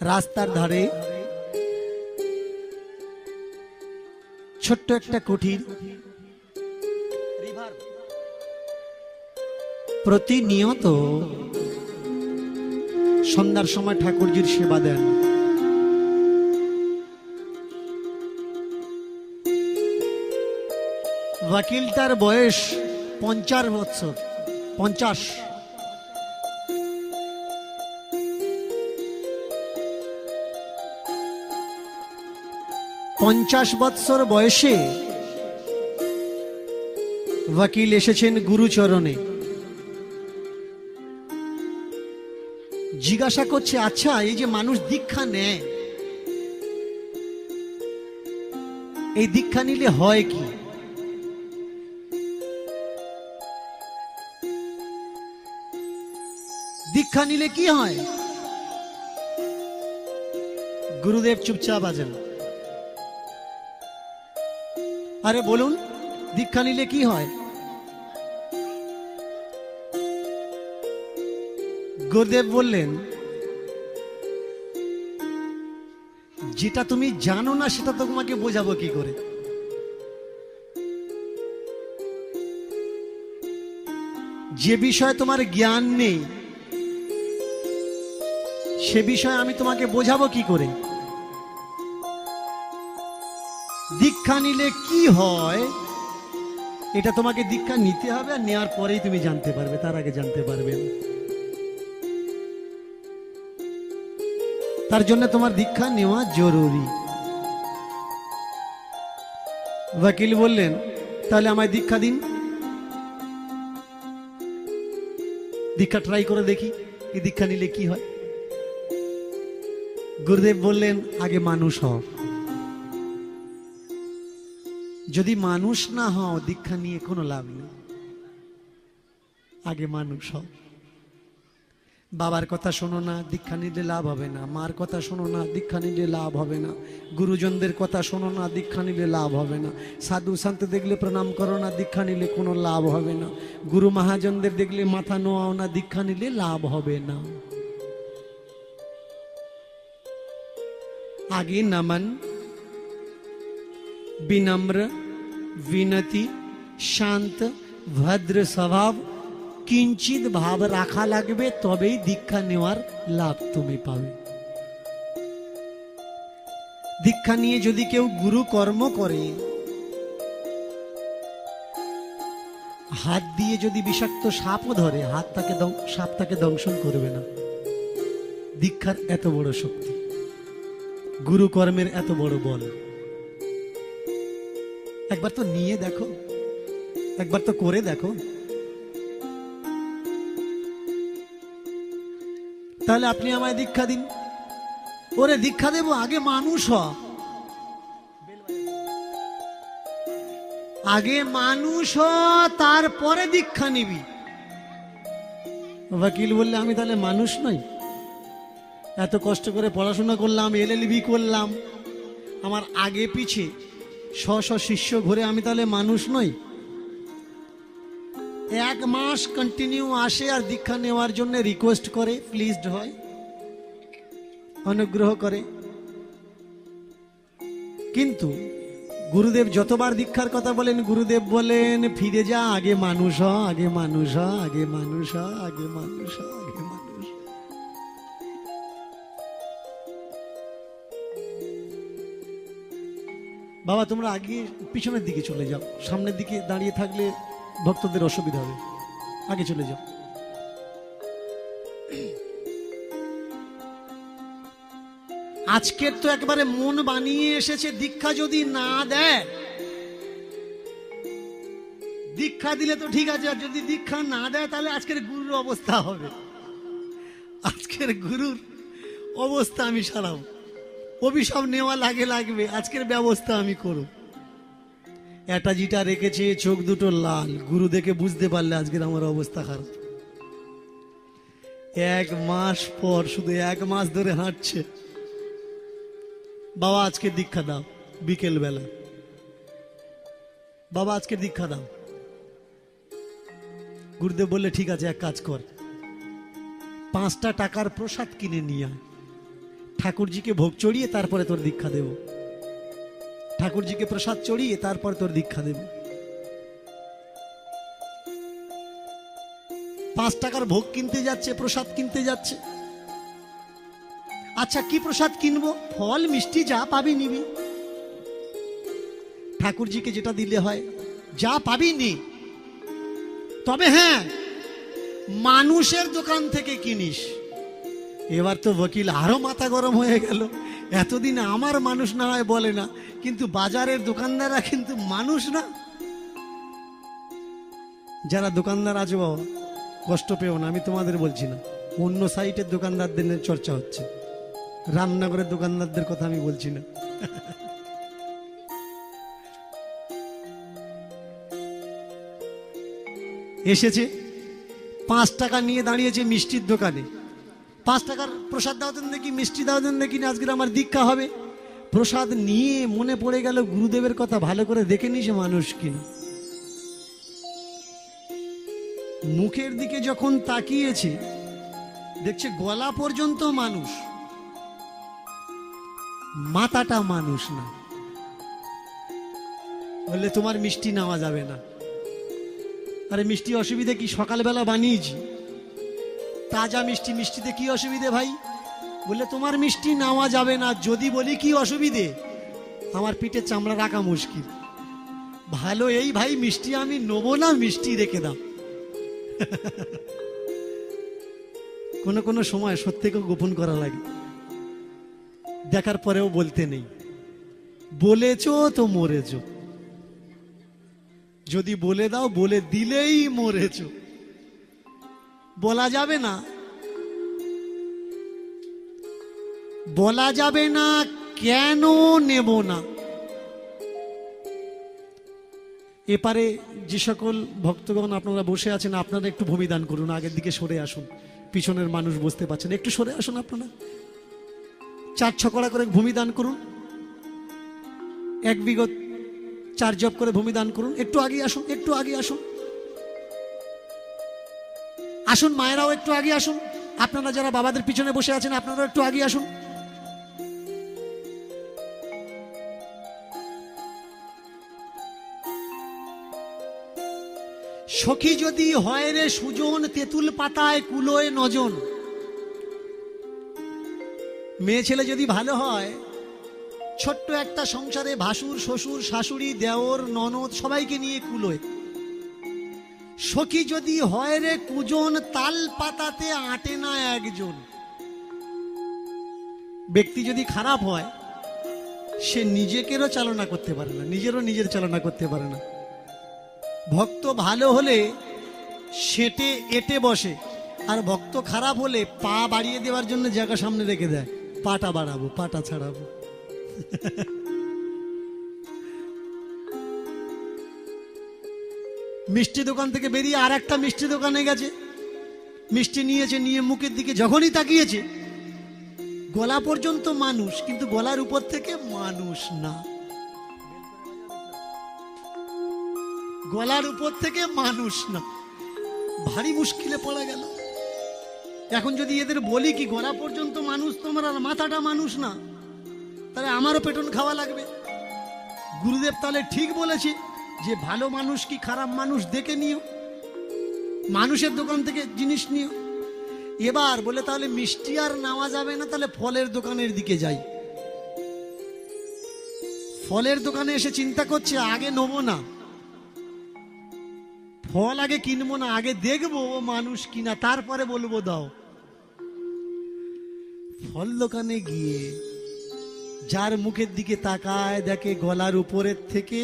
রাস্তার ধারে ছোট্ট একটা কুঠির, প্রতিনিয়ত সন্ধ্যার সময় ঠাকুরজির সেবা দেন। ওয়াকিলটার বয়স 50 বছর, 50। বৎসর বয়সে ওয়াকিল এসেছেন গুরুচরণে। জিজ্ঞাসা করছে, আচ্ছা এই যে মানুষ দীক্ষা নেয়, এই দীক্ষা নিলে হয় কি? দীক্ষা নিলে কি হয়? গুরুদেব চুপচাপ আছেন। আরে বলুন, দীক্ষা নিলে কি হয়? গুরুদেব বললেন, যেটা তুমি জানো না সেটা তোমাকে বোঝাবো কি করে? যে বিষয়ে তোমার জ্ঞান নেই সে বিষয়ে আমি তোমাকে বোঝাবো কি করে? দীক্ষা নিলে কি হয় এটা তোমাকে দীক্ষা নিতে হবে, আর নেওয়ার পরেই তুমি জানতে পারবে, তার আগে জানতে পারবে না। তার জন্য তোমার দীক্ষা নেওয়া জরুরি। ওয়াকিল বললেন, তাহলে আমায় দীক্ষা দিন, দীক্ষা ট্রাই করে দেখি এই দীক্ষা নিলে কি হয়। গুরুদেব বললেন, আগে মানুষ হও। যদি মানুষ না হও দীক্ষা নিয়ে কোনো লাভ নেই। আগে মানুষ হও। বাবার কথা শোনো না, দীক্ষা নিলে লাভ হবে না। মার কথা শোনো না, দীক্ষা নিলে লাভ হবে না। গুরুজনদের কথা শোনো না, দীক্ষা নিলে লাভ হবে না। সাধু সন্ত দেখলে প্রণাম করো না, দীক্ষা নিলে কোনো লাভ হবে না। গুরু মহাজনদের দেখলে মাথা নোয়াও না, দীক্ষা নিলে লাভ হবে না। आगे नमन, विनम्र, विनती, शांत, भद्र स्वभाव, किंचित भाव राखा लागबे, तबेई दीक्षा नेवार लाभ तुम्हें पावे। दीक्षा निये यदि केउ गुरु कर्म करे, हाथ दिए यदि विषाक्त सापो धरे, साप ताके दंशन करबे ना। दीक्षार एत बड़ शक्ति, गुरु कर्मेर एत बड़ बल। एक बार तो निये देखो, एक बार तो करे देखो, ताहले आपनि आमाय दीक्षा दिन। ओरे दीक्षा देबो, आगे मानुष ह, आगे मानुष ह, तारपरे दीक्षा निबि। वकील बोलले, आमि ताहले मानुष नई? এত কষ্ট করে পড়াশোনা করলাম, এলএলবি করলাম, আমার আগে পিছে শ শিষ্য ঘুরে, আমি তাহলে মানুষ নই? এক মাস কন্টিনিউ আসে আর দীক্ষা নেওয়ার জন্য রিকোয়েস্ট করে, প্লিজড হয়, অনুগ্রহ করে। কিন্তু গুরুদেব যতবার দীক্ষার কথা বলেন, গুরুদেব বলেন, ফিরে যা, আগে মানুষ হ, আগে মানুষ হ, আগে মানুষ হ, আগে মানুষ হ, আগে মানুষ। বাবা তোমরা আগে পিছনের দিকে চলে যাও, সামনের দিকে দাঁড়িয়ে থাকলে ভক্তদের অসুবিধা হবে, আগে চলে যাও। আজকের তো একবারে মন বানিয়ে এসেছে, দীক্ষা যদি না দেয়, দীক্ষা দিলে তো ঠিক আছে, আর যদি দীক্ষা না দেয় তাহলে আজকের গুরুর অবস্থা হবে। আজকের গুরুর অবস্থা আমি সারাবো, অভিশাপ নেওয়া লাগবে, আজকের ব্যবস্থা আমি করব। এটা যেটা রেখেছে চোখ দুটো লাল, গুরু দেখে বুঝতে পারলে আজকের আমার অবস্থা খারাপ। এক মাস পর, শুধু এক মাস ধরে হাঁটছে, বাবা আজকে দীক্ষা দাও, বিকেল বেলা বাবা আজকে দীক্ষা দাও। গুরুদেব বললে, ঠিক আছে এক কাজ কর, 5টা টাকার প্রসাদ কিনে নিয়ে আয়। ঠাকুরজিকে ভোগ চড়িয়ে তারপরে তোর দীক্ষা দেব, ঠাকুরজিকে প্রসাদ চড়িয়ে তারপর তোর দীক্ষা দেব। 5 টাকার ভোগ কিনতে যাচ্ছে, প্রসাদ কিনতে যাচ্ছে। আচ্ছা কি প্রসাদ কিনবো? ফল মিষ্টি যা পাবি নিবি, ঠাকুরজিকে যেটা দিলে হয় যা পাবি নি। তবে হ্যাঁ, মানুষের দোকান থেকে কিনিস। এবার তো বকিল আরো মাথা গরম হয়ে গেল, এতদিন আমার মানুষ না হয় বলে না, কিন্তু বাজারের দোকানদাররা কিন্তু মানুষ না। যারা দোকানদার আছে বাবা, কষ্ট পেও না, আমি তোমাদের বলছি না, অন্য সাইটের দোকানদারদের নিয়ে চর্চা হচ্ছে, রামনগরের দোকানদারদের কথা আমি বলছি না। এসেছে 5 টাকা নিয়ে দাঁড়িয়েছে মিষ্টির দোকানে, 5 টাকার প্রসাদ দাও দেন দেখি, মিষ্টি দাও দেন দেখি, আজকে আমার দীক্ষা হবে। প্রসাদ নিয়ে মনে পড়ে গেল গুরুদেবের কথা, ভালো করে দেখে নি সে মানুষ কিনা। মুখের দিকে যখন তাকিয়েছে দেখছে গলা পর্যন্ত মানুষ, মাথাটা মানুষ না। বললে তোমার মিষ্টি নেওয়া যাবে না। আরে মিষ্টি অসুবিধে কি? সকালবেলা বানিয়েছি তাজা মিষ্টি, মিষ্টিতে কি অসুবিধে ভাই? বললে তোমার মিষ্টি নেওয়া যাবে না। যদি বলি কি অসুবিধে, আমার পিঠে চামড়া রাখা মুশকিল। ভালো এই ভাই মিষ্টি আমি নেবো না, মিষ্টি রেখে দাও। কোনো কোনো সময় সত্যিকেও গোপন করা লাগে, দেখার পরেও বলতে নেই। বলেছো তো মরেছো, যদি বলে দাও, বলে দিলেই মরেছো। বলা যাবে না, বলা যাবে না কেন নেব না। এপারে যে সকল ভক্তগণ আপনারা বসে আছেন, আপনারা একটু ভূমিদান করুন, আগের দিকে সরে আসুন। পিছনের মানুষ বসতে পারছেন, একটু সরে আসুন। আপনারা 4-6 করে ভূমিদান করুন, 1 বিগত 4 জপ করে ভূমিদান করুন। একটু আগে আসুন, একটু আগে আসুন, আসুন মায়েরাও একটু আগে আসুন। আপনারা যারা বাবাদের পিছনে বসে আছেন আপনারাও একটু আগে আসুন। সখী যদি হয় রে সুজন, তেঁতুল পাতায় কুলোয় নজন। মেয়ে ছেলে যদি ভালো হয়, ছোট্ট একটা সংসারে ভাসুর, শ্বশুর, শাশুড়ি, দেওর, ননদ সবাইকে নিয়ে কুলোয়। সখী যদি হয় রে কুজন, তাল পাতাতে আটে না একজন। ব্যক্তি যদি খারাপ হয়, সে নিজেকেরও চালনা করতে পারে না, নিজেরও নিজের চালনা করতে পারে না। ভক্ত ভালো হলে সেটে এটে বসে, আর ভক্ত খারাপ হলে পা বাড়িয়ে দেওয়ার জন্য জায়গা সামনে রেখে দেয়, পাটা বাড়াবো, পাটা ছাড়াবো। মিষ্টি দোকান থেকে বেরিয়ে আর একটা মিষ্টি দোকানে গেছে, মিষ্টি নিয়েছে, নিয়ে মুখের দিকে যখনই তাকিয়েছে, গলা পর্যন্ত মানুষ, কিন্তু গলার উপর থেকে মানুষ না। গলার উপর থেকে মানুষ না, ভারী মুশকিলে পড়া গেল। এখন যদি এদের বলি কি গলা পর্যন্ত মানুষ তোমার আর মাথাটা মানুষ না, তাহলে আমারও পেটন খাওয়া লাগবে। গুরুদেব তাহলে ঠিক বলেছে যে ভালো মানুষ কি খারাপ মানুষ দেখে নিও, মানুষের দোকান থেকে জিনিস নিও। এবার বলে তাহলে মিষ্টি আর নেওয়া যাবে না, তাহলে ফলের দোকানের দিকে যাই। ফলের দোকানে এসে চিন্তা করছে আগে নেবো না, ফল আগে কিনবো না, আগে দেখবো ও মানুষ কিনা, তারপরে বলবো দাও। ফল দোকানে গিয়ে যার মুখের দিকে তাকায় দেখে গলার উপরের থেকে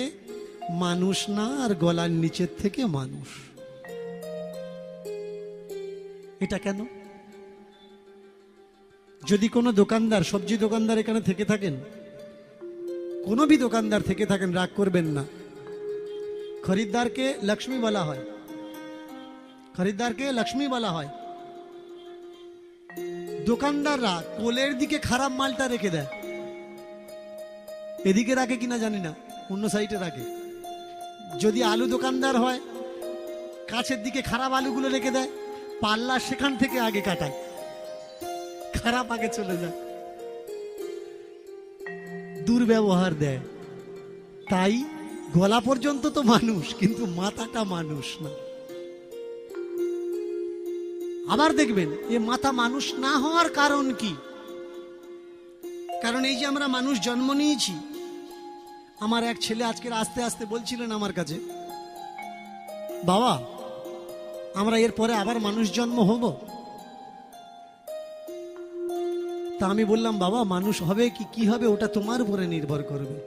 মানুষ না, আর গলার নিচের থেকে মানুষ। এটা কেন? যদি কোনো দোকানদার, সবজি দোকানদার এখানে থেকে থাকেন, কোনো ভি দোকানদার থেকে থাকেন, রাগ করবেন না। খরিদ্দারকে লক্ষ্মী বলা হয়, খরিদ্দারকে লক্ষ্মী বলা হয়। দোকানদাররা কোলের দিকে খারাপ মালটা রেখে দেয়, এদিকে রাখে কিনা জানি না, অন্য সাইডে রাখে। যদি আলু দোকানদার হয়, কাছের দিকে খারাপ আলুগুলো রেখে দেয়, পাল্লা সেখান থেকে আগে কাটায়, খারাপ আগে চলে যায়। দুর্ব্যবহার দেয়। তাই গলা পর্যন্ত তো মানুষ, কিন্তু মাথাটা মানুষ না। আবার দেখবেন এ মাথা মানুষ না হওয়ার কারণ কি? কারণ এই যে আমরা মানুষ জন্ম নিয়েছি, আমার এক ছেলে আজকে আস্তে আস্তে বলছিলেন আমার কাছে, বাবা আমরা এর পরে আবার মানুষ জন্ম হব? তা আমি বললাম, বাবা মানুষ হবে কি হবে ওটা তোমার উপরে নির্ভর করবে।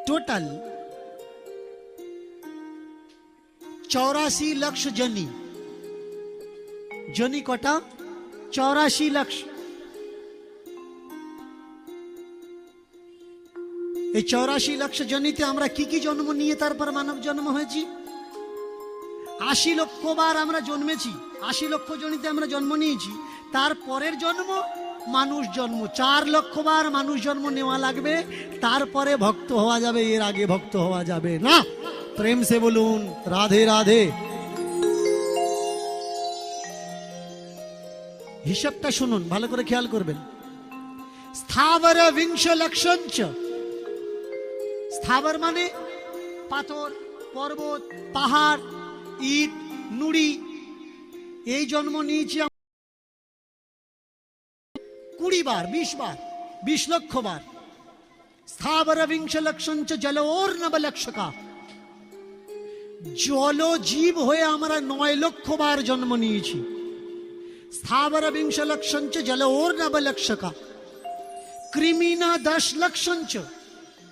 Total 84 lakh Johnny. জনি কটা? 84 লাখ। এই 84 লাখ জনিতে আমরা কি কি জন্ম নিয়ে তারপর মানব জন্ম হয়েছি? 80 লক্ষ বার আমরা জন্মেছি, 80 লক্ষ জনিতে আমরা জন্ম নিয়েছি। তারপরের জন্ম মানুষ জন্ম, 4 লক্ষ বার মানুষ জন্ম নেওয়া লাগবে, তারপরে ভক্ত হওয়া যাবে। এর আগে ভক্ত হওয়া যাবে না। প্রেম সে বলুন রাধে রাধে। হিসাবটা শুনুন, ভালো করে খেয়াল করবেন। স্থাবর বিংশ লক্ষঞ্চ। স্থাবর মানে পাথর, পর্বত, পাহাড়, ইট, নুড়ি। এই জন্ম নিয়েছি 20 বার, 20 বার, 20 লক্ষ বার। স্থাবর বিংশ লক্ষঞ্চ জলোর নবলক্ষকা। জলজীব হয়ে আমরা 9 লক্ষ বার জন্ম নিয়েছি। স্থাবর বিংশ লক্ষঞ্চ জলোর নবলক্ষকা। কৃমিনা 10 লক্ষঞ্চ।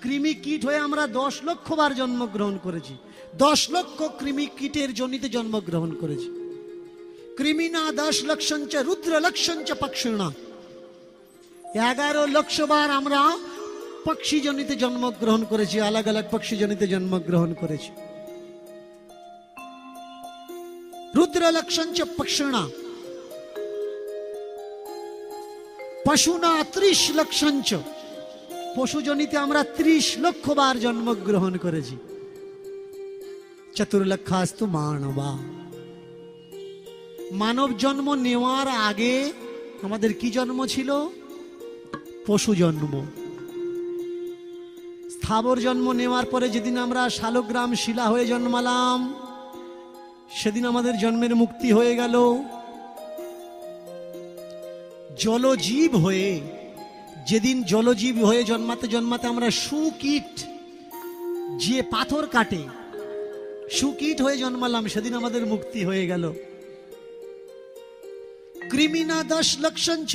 কৃমি কীট হয়ে আমরা 10 লক্ষ বার জন্মগ্রহণ করেছি। 10 লক্ষ কৃমি কীটের জনিতে জন্মগ্রহণ করেছি। কৃমিনা 10 লক্ষঞ্চ রুদ্র লক্ষঞ্চ পক্ষিণা। 11 লক্ষ বার আমরা পক্ষী জনিতে জন্মগ্রহণ করেছি, আলাদা আলাদা পক্ষী জনিতে জন্মগ্রহণ করেছি। রুদ্র লক্ষঞ্চ পক্ষিণা। পশুনা 30 লক্ষঞ্চ। পশু জনিতে আমরা 30 লক্ষ বার জন্মগ্রহণ করেছি। চতুর্লক্ষাস্তু মানবা। মানব জন্ম নেওয়ার আগে আমাদের কি জন্ম ছিল? পশু জন্ম। স্থাবর জন্ম নেওয়ার পরে যেদিন আমরা শালগ্রাম শিলা হয়ে জন্মালাম, সেদিন আমাদের জন্মের মুক্তি হয়ে গেল। জলজীব হয়ে, যেদিন জলজীব হয়ে জন্মাতে জন্মাতে আমরা সুকীট, যে পাথর কাটে, সুকীট হয়ে জন্মালাম, সেদিন আমাদের মুক্তি হয়ে গেল। কৃমিনা 10 লক্ষঞ্চ।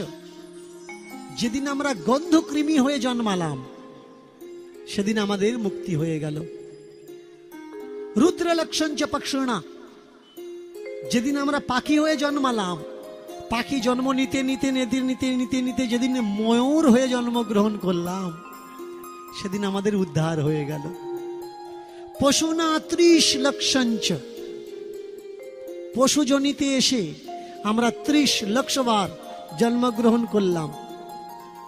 যেদিন আমরা গন্ধকৃমি হয়ে জন্মালাম, সেদিন আমাদের মুক্তি হয়ে গেল। রুদ্র লক্ষঞ্চ পক্ষিণা। যেদিন আমরা পাখি হয়ে জন্মালাম, পাখি জন্ম নিতে নিতে নিতে নিতে নিতে নিতে যেদিন ময়ূর হয়ে জন্মগ্রহণ করলাম, সেদিন আমাদের উদ্ধার হয়ে গেল। পশুনা 30 লক্ষঞ্চ। পশু জনিতে এসে আমরা 30 লক্ষ বার জন্মগ্রহণ করলাম।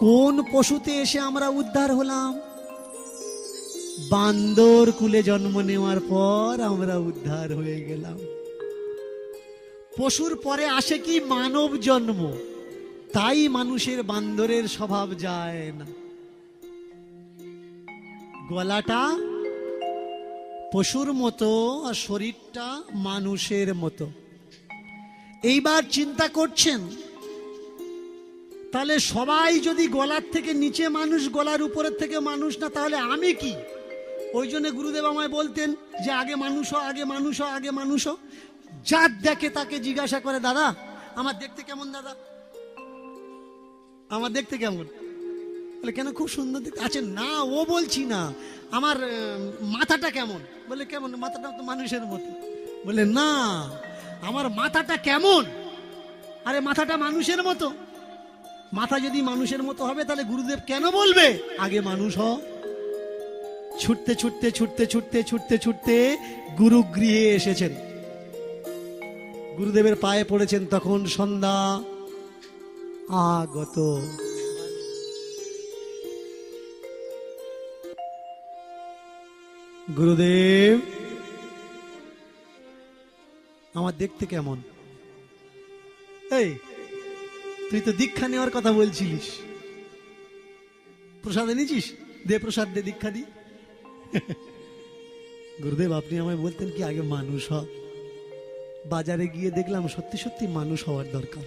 কোন পশুতে এসে আমরা উদ্ধার হলাম? বান্দর কুলে জন্ম নেওয়ার পর আমরা উদ্ধার হয়ে গেলাম। পশুর পরে আসে কি? মানব জন্ম। তাই মানুষের বান্দরের স্বভাব যায় না। গলাটা পশুর মতো আর শরীরটা মানুষের মতো। এইবার চিন্তা করছেন, তাহলে সবাই যদি গলার থেকে নিচে মানুষ, গলার উপরের থেকে মানুষ না, তাহলে আমি কি? ওই জন্য গুরুদেব আমায় বলতেন যে আগে মানুষ হ, আগে মানুষ হ, আগে মানুষ হ। যার দেখে তাকে জিজ্ঞাসা করে, দাদা আমার দেখতে কেমন? দাদা আমার দেখতে কেমন? বলে কেন? খুব সুন্দর দেখতে। আচ্ছা না, ও বলছি না, আমার মাথাটা কেমন? বলে কেমন? মাথাটা তো মানুষের মতো। বলে না, আমার মাথাটা কেমন? আরে মাথাটা মানুষের মতো। মাথা যদি মানুষের মতো হবে, তাহলে গুরুদেব কেন বলবে আগে মানুষ হ? ছুটতে ছুটতে ছুটতে ছুটতে ছুটতে ছুটতে গুরুগৃহে এসেছেন, গুরুদেবের পায়ে পড়েছেন। তখন সন্ধ্যা আগত। গুরুদেব আমার দেখতে কেমন? এই তুই তো দীক্ষা নেওয়ার কথা বলছিলিস, প্রসাদ এনেছিস, দে প্রসাদ, দে, দীক্ষা দি। গুরুদেব আপনি আমায় বলতেন কি আগে মানুষ হ। বাজারে গিয়ে দেখলাম সত্যি সত্যি মানুষ হওয়ার দরকার।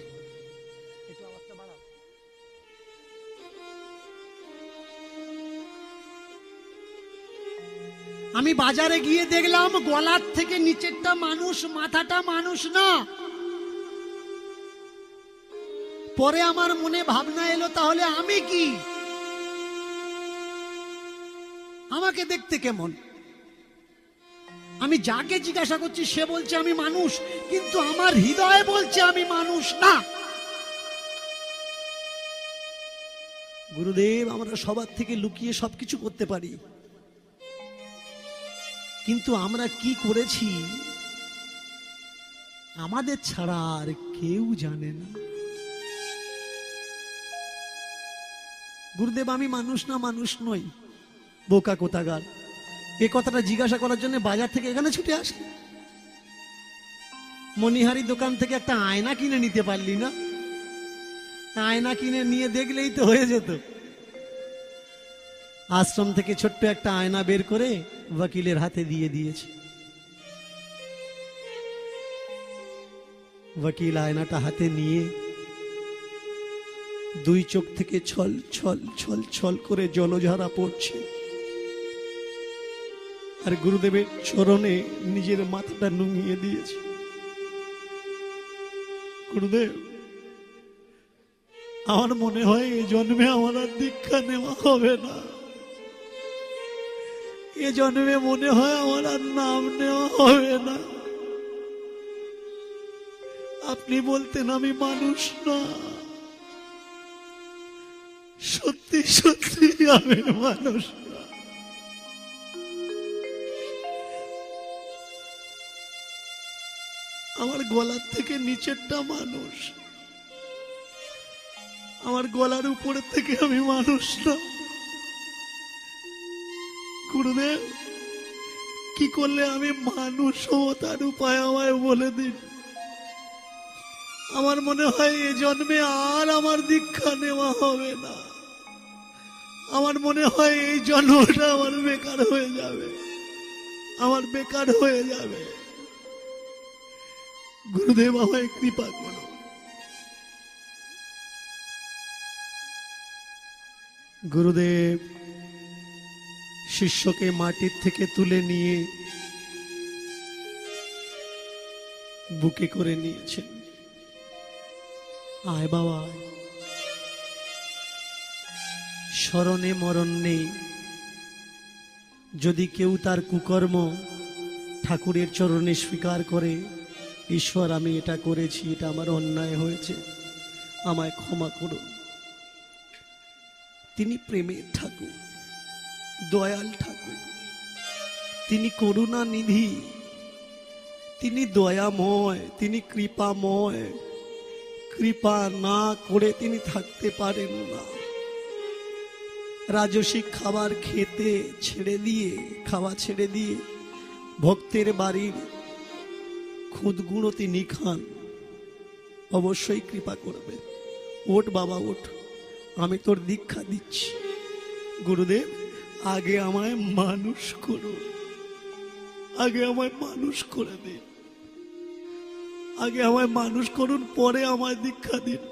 আমি বাজারে গিয়ে দেখলাম গলার থেকে নিচেরটা মানুষ, মাথাটা মানুষ না। পরে আমার মনে ভাবনা এলো, তাহলে আমি কি? আমাকে দেখতে কেমন? আমি যাকে জিজ্ঞাসা করছি সে বলছে আমি মানুষ, কিন্তু আমার হৃদয় বলছে আমি মানুষ না। গুরুদেব আমরা সবার থেকে লুকিয়ে সবকিছু করতে পারি, কিন্তু আমরা কি করেছি আমাদের ছাড়া আর কেউ জানে না। গুরুদেব আমি মানুষ না, মানুষ নই, বোকা কোথাকার। এ কথাটা জিজ্ঞাসা করার জন্য বাজার থেকে এখানে ছুটে আসে। মনিহারি দোকান থেকে একটা আয়না কিনে নিতে পারলি না? আয়না কিনে নিয়ে দেখলেই তো হয়ে যেত। আশ্রম থেকে ছোট্ট একটা আয়না বের করে ওয়াকিলের হাতে দিয়ে দিয়েছে। ওয়াকিল আয়নাটা হাতে নিয়ে দুই চোখ থেকে ছল ছল ছল ছল করে জলধারা পড়ছে, আর গুরুদেবের চরণে নিজের মাথাটা নুঙিয়ে দিয়েছে। গুরুদেব আমার মনে হয় এই জন্মে আমার আর দীক্ষা নেওয়া হবে না। এ জন্মে মনে হয় আমার আর নাম নেওয়া হবে না। আপনি বলতেন আমি মানুষ না, সত্যি সত্যি আমি মানুষ না। আমার গলার থেকে নিচেরটা মানুষ, আমার গলার উপরের থেকে আমি মানুষ না। গুরুদেব কি করলে আমি মানুষ হব তার উপায় আমায় বলে দিন। আমার মনে হয় এ জন্মে আর আমার দীক্ষা নেওয়া হবে না। আমার মনে হয় এই জন্মটা আমার বেকার হয়ে যাবে, আমার বেকার হয়ে যাবে। গুরুদেব আমায় কৃপা করো। গুরুদেব শিষ্যকে মাটির থেকে তুলে নিয়ে বুকে করে নিয়েছেন। আয় বাবা, স্মরণে মরণ নেই। যদি কেউ তার কুকর্ম ঠাকুরের চরণে স্বীকার করে, ঈশ্বর আমি এটা করেছি, এটা আমার অন্যায় হয়েছে, আমায় ক্ষমা করুন। তিনি প্রেমের ঠাকুর, দয়াল ঠাকুর, তিনি করুণা নিধি, তিনি দয়াময়, তিনি কৃপাময়। কৃপা না করে তিনি থাকতে পারেন না। রাজসিক খাবার খেতে ছেড়ে দিয়ে, খাওয়া ছেড়ে দিয়ে ভক্তের বাড়ির খুদগুঁড়ো তিনি খান, অবশ্যই কৃপা করবে। ওঠ বাবা ওঠ, আমি তোর দীক্ষা দিচ্ছি। গুরুদেব আগে আমায় মানুষ করুন, আগে আমায় মানুষ করে দিন, আগে আমায় মানুষ করুন, পরে আমায় দীক্ষা দিন।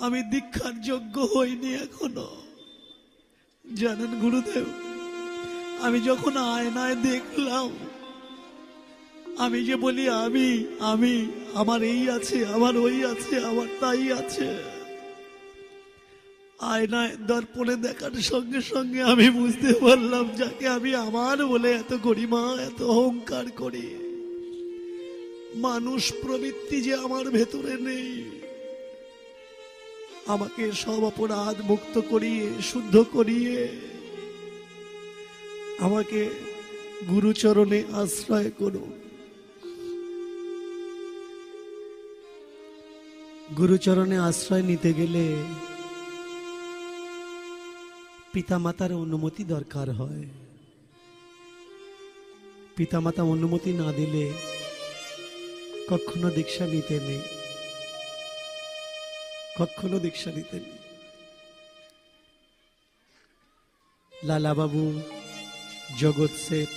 আমি দীক্ষার যোগ্য হইনি এখনো। জানেন গুরুদেব, আমি যখন আয়নায় দেখলাম, আমি যে বলি আমি আমি আমার এই আছে, আমার ওই আছে, আমার তাই আছে, আয়নায় দর্পণে দেখার সঙ্গে সঙ্গে আমি বুঝতে পারলাম যাকে আমি আমার বলে এত গরিমা, এত অহংকার করি, মানুষ প্রবৃত্তি যে আমার ভেতরে নেই। আমাকে সব অপরাধ মুক্ত করিয়ে, শুদ্ধ করিয়ে আমাকে গুরুচরণে আশ্রয় করুন। গুরুচরণে আশ্রয় নিতে গেলে পিতামাতার অনুমতি দরকার হয়। পিতামাতা অনুমতি না দিলে কখনো দীক্ষা নিতে নেই, কখনো দীক্ষা নিতে নেই। লালাবাবু, জগৎ শেঠ,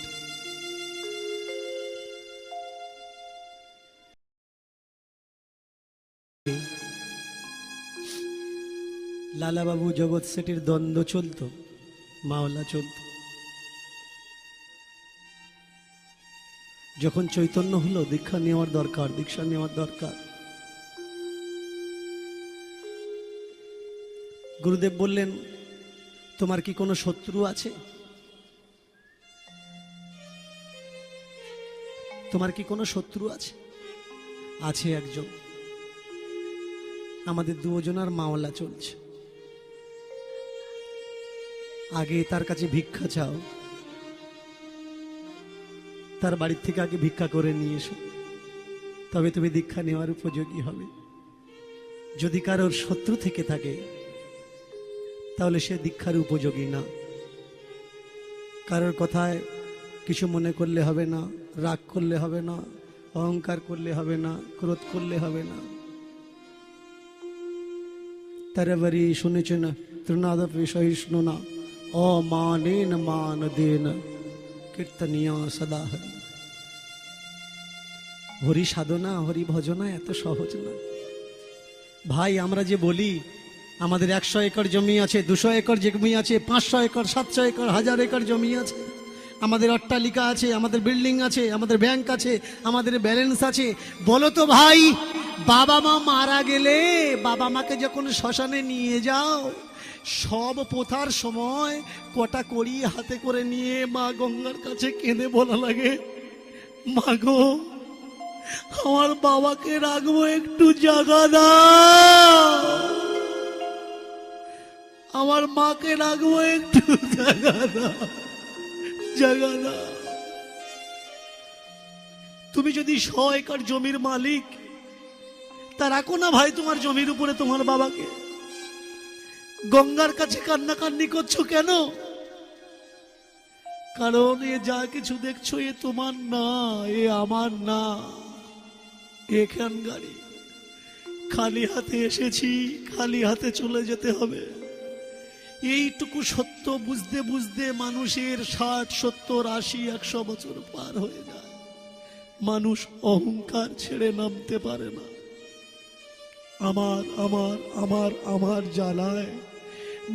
লালাবাবু জগৎ শেঠের দ্বন্দ্ব চলত, মাওলা চলত। যখন চৈতন্য হলো দীক্ষা নেওয়ার দরকার, দীক্ষা নেওয়ার দরকার, গুরুদেব বললেন, তোমার কি কোনো শত্রু আছে? তোমার কি কোনো শত্রু আছে? আছে একজন, আমাদের দুজনার মামলা চলছে। আগে তার কাছে ভিক্ষা চাও, তার বাড়ির থেকে আগে ভিক্ষা করে নিয়ে এসো, তবে তুমি দীক্ষা নেওয়ার উপযোগী হবে। যদি কারোর শত্রু থেকে থাকে তাহলে সে দীক্ষার উপযোগী না। কারোর কথায় কিছু মনে করলে হবে না, রাগ করলে হবে না, অহংকার করলে হবে না, ক্রোধ করলে হবে না। তরবরি শুনেছ না, তৃণাদপি সহিষ্ণু না, অমানেন মান দেন, কীর্তনিয়া সদা হরি। হরি সাধনা, হরি ভজনা এত সহজ না ভাই। আমরা যে বলি আমাদের 100 একর জমি আছে, 200 একর জমি আছে, 500 একর, 700 একর, 1000 একর জমি আছে, আমাদের অট্টালিকা আছে, আমাদের বিল্ডিং আছে, আমাদের ব্যাংক আছে, আমাদের ব্যালেন্স আছে। বলো তো ভাই, বাবা মা মারা গেলে বাবা মাকে যখন শ্মশানে নিয়ে যাও, সব পোথার সময় কটা কড়ি হাতে করে নিয়ে মা গঙ্গার কাছে কেঁদে বলা লাগে, মা গো আমার বাবাকে রাখবো, একটু জাগা দাও, আমার মাকে রাখবো, একটু জাগা দাও, জাগা দাও। তুমি যদি 100 একর জমির মালিক, তা রাখো না ভাই তোমার জমির উপরে তোমার বাবাকে। গঙ্গার কাছে কান্নাকান্নি করছো কেন? কারণ এ যা কিছু দেখছো এ তোমার না, এ আমার না, এখানকারই। খালি হাতে এসেছি, খালি হাতে চলে যেতে হবে। এইটুকু সত্য বুঝতে বুঝতে মানুষের 60, 70, 80, 100 বছর পার হয়ে যায়। মানুষ অহংকার ছেড়ে নামতে পারে না। আমার আমার আমার আমার জ্বালায়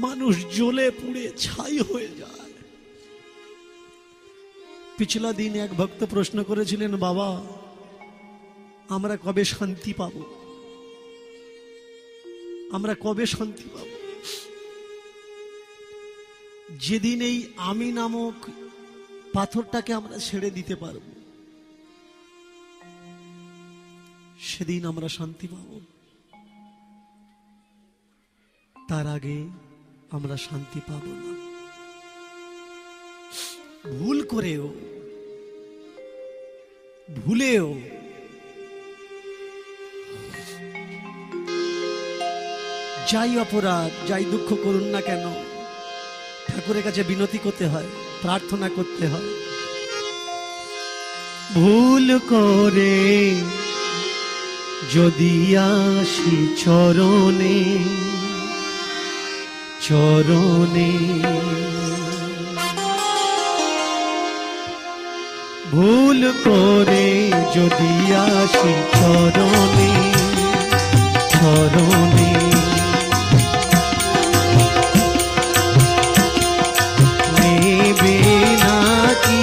মানুষ জ্বলে পুড়ে ছাই হয়ে যায়। পিছলা দিন এক ভক্ত প্রশ্ন করেছিলেন, বাবা আমরা কবে শান্তি পাব? আমরা কবে শান্তি পাব? যেদিন এই আমি নামক পাথরটাকে আমরা ছেড়ে দিতে পারব, সেদিন আমরা শান্তি পাব। তার আগে আমরা শান্তি পাব না। ভুলেও যাই অপরাধ, যাই দুঃখ করুন না কেন, ঠাকুরের কাছে বিনতি করতে হয়, প্রার্থনা করতে হয়। ভুল করে যদি আসি চরণে, চরণে ভুল করে যদি আসি চরণে, চরণে নেবে নাকি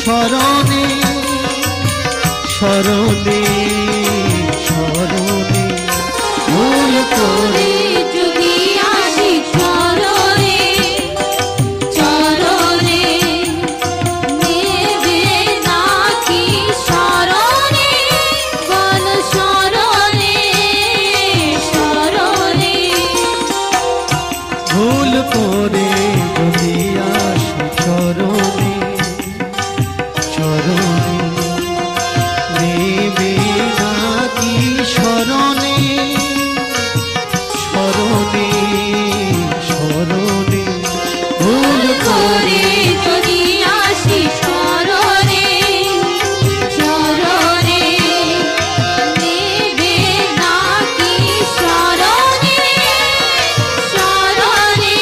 শরণে, শরণে শরণে ভুল করে যদি আসি চরণে, চরণে নেবে নাকি শরণে, বল শরণে, শরণে ভুল করে যদি আসি চরণে, চরণে নেবে নাকি শরণে, শরণে শরণে ভুল করে যদি আসি চরণে, চরণে নেবে নাকি শরণে, শরণে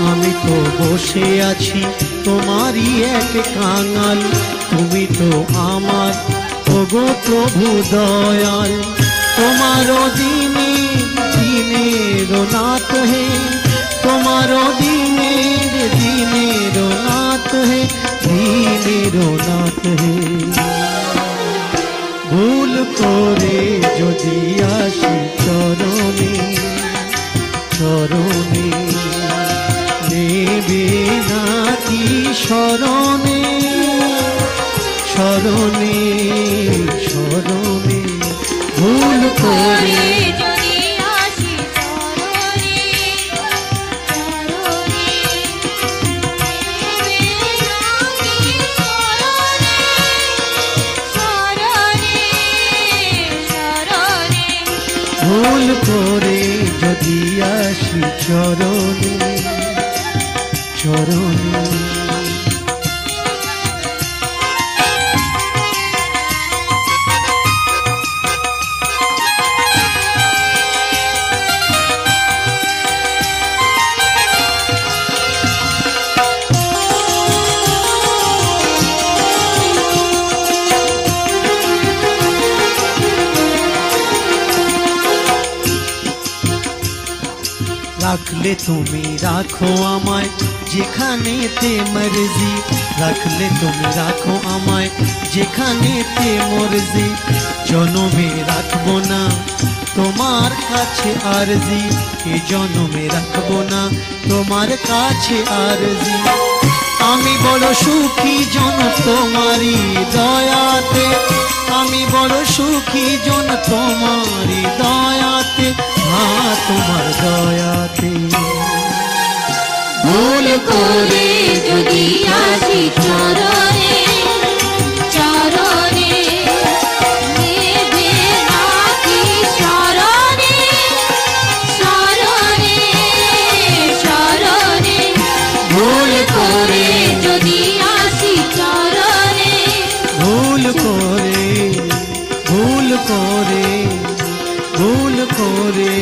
আমি তো বসে আছি তোমারই এক কাঙাল, তুমি তো আমার ওগো প্রভু দয়াল। তোমারও দিনের নাথ হে, তোমারও দিনের নাথ হে, দিনের নাথ হে। ভুল করে যদি আসি চরণে, চরণে নেবে নাকি শরণে, শরণে শরণে ভুল করে যদি আসি চরণে, চরণে নেবে নাকি শরণে, শরণে শরণে ভুল করে যদি আসি চরণে, চরণে। রাখলে তুমি রাখো আমায় যেখানেতে মর্জি, রাখলে তুমি রাখো আমায় যেখানেতে মর্জি। জনমে রাখবো না তোমার কাছে আরজি, এ জনমে রাখবো না তোমার কাছে আরজি। আমি বড় সুখী জন তোমারি দয়াতে, আমি বড় সুখী জন তোমারি দয়াতে, হ্যাঁ তোমার দয়াতে। ভুল করে যদি আসি চরণে, চরণে নেবে নাকি শরণে, শরণে শরণে ভুল করে যদি আসি চরণে, ভুল করে, ভুল করে, ভুল করে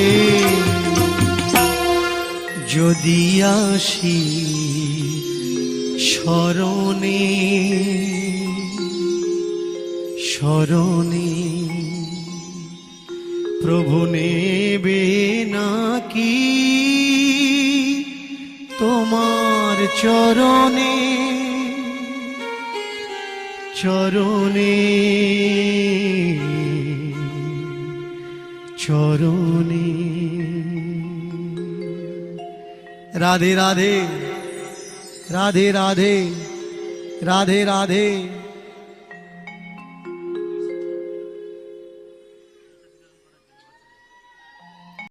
যদি আসি শরণে, শরণে প্রভু নেবে নাকি তোমার চরণে, চরণে চরণে। রাধে রাধে, রাধে রাধে, রাধে রাধে।